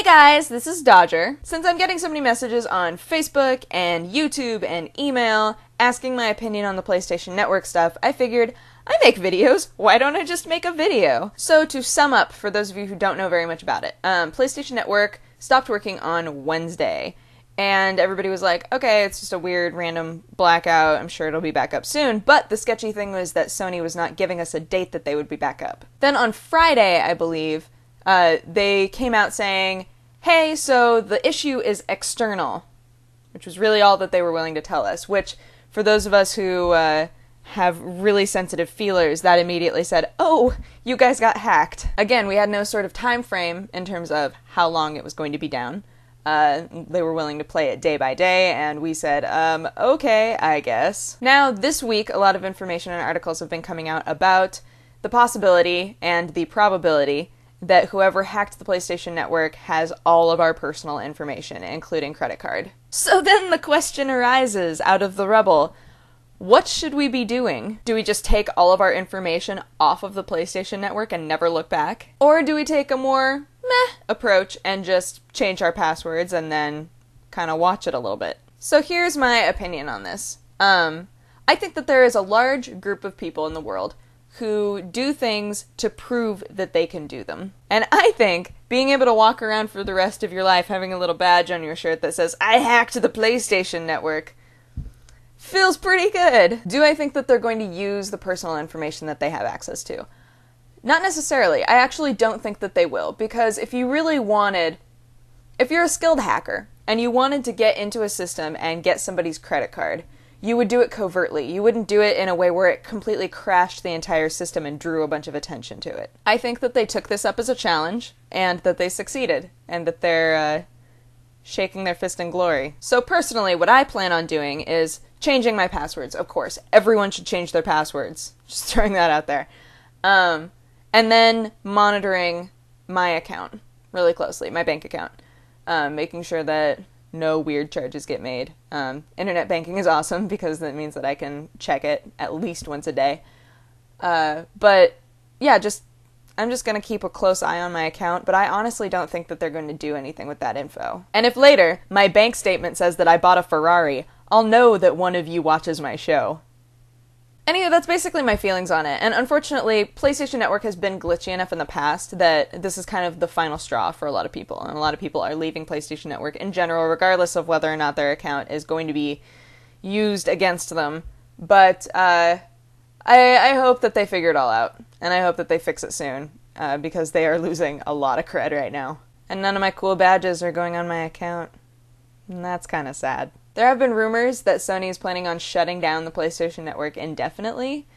guys, this is Dodger. Since I'm getting so many messages on Facebook and YouTube and email asking my opinion on the PlayStation Network stuff, I figured I make videos, why don't I just make a video? So to sum up, for those of you who don't know very much about it, PlayStation Network stopped working on Wednesday, and everybody was like, okay, it's just a weird random blackout, I'm sure it'll be back up soon, but the sketchy thing was that Sony was not giving us a date that they would be back up. Then on Friday, I believe, they came out saying, hey, so the issue is external, which was really all that they were willing to tell us, which, for those of us who have really sensitive feelers, that immediately said, oh, you guys got hacked. Again, we had no sort of time frame in terms of how long it was going to be down. They were willing to play it day by day, and we said, okay, I guess. Now, this week, a lot of information and articles have been coming out about the possibility and the probability that whoever hacked the PlayStation Network has all of our personal information, including credit card. So then the question arises out of the rubble, what should we be doing? Do we just take all of our information off of the PlayStation Network and never look back? Or do we take a more meh approach and just change our passwords and then kind of watch it a little bit? So here's my opinion on this. I think that there is a large group of people in the world who do things to prove that they can do them. And I think being able to walk around for the rest of your life having a little badge on your shirt that says, I hacked the PlayStation Network, feels pretty good. Do I think that they're going to use the personal information that they have access to? Not necessarily. I actually don't think that they will, because if you really wanted, if you're a skilled hacker and you wanted to get into a system and get somebody's credit card, you would do it covertly. You wouldn't do it in a way where it completely crashed the entire system and drew a bunch of attention to it. I think that they took this up as a challenge, and that they succeeded, and that they're shaking their fist in glory. So personally, what I plan on doing is changing my passwords, of course. Everyone should change their passwords. Just throwing that out there. And then monitoring my account really closely, my bank account. Making sure that no weird charges get made. Internet banking is awesome because that means that I can check it at least once a day. But yeah, I'm just going to keep a close eye on my account, but I honestly don't think that they're going to do anything with that info. And if later my bank statement says that I bought a Ferrari, I'll know that one of you watches my show. Anyway, that's basically my feelings on it, and unfortunately, PlayStation Network has been glitchy enough in the past that this is kind of the final straw for a lot of people, and a lot of people are leaving PlayStation Network in general, regardless of whether or not their account is going to be used against them. But I hope that they figure it all out, and I hope that they fix it soon, because they are losing a lot of cred right now. And none of my cool badges are going on my account, and that's kind of sad. There have been rumors that Sony is planning on shutting down the PlayStation Network indefinitely,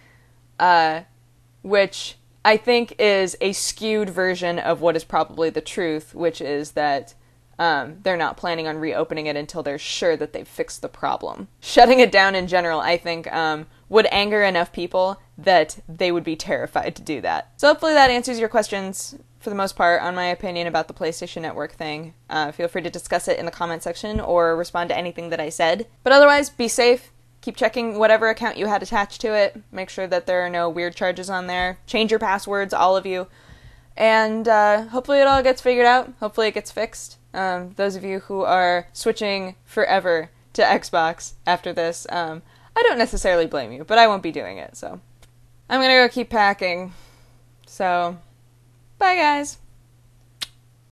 which I think is a skewed version of what is probably the truth, which is that they're not planning on reopening it until they're sure that they've fixed the problem. Shutting it down in general, I think, would anger enough people that they would be terrified to do that. So hopefully that answers your questions, for the most part, on my opinion about the PlayStation Network thing. Feel free to discuss it in the comment section or respond to anything that I said. But otherwise, be safe. Keep checking whatever account you had attached to it. Make sure that there are no weird charges on there. Change your passwords, all of you. And hopefully it all gets figured out. Hopefully it gets fixed. Those of you who are switching forever to Xbox after this, I don't necessarily blame you, but I won't be doing it, so. I'm gonna go keep packing. So, bye guys!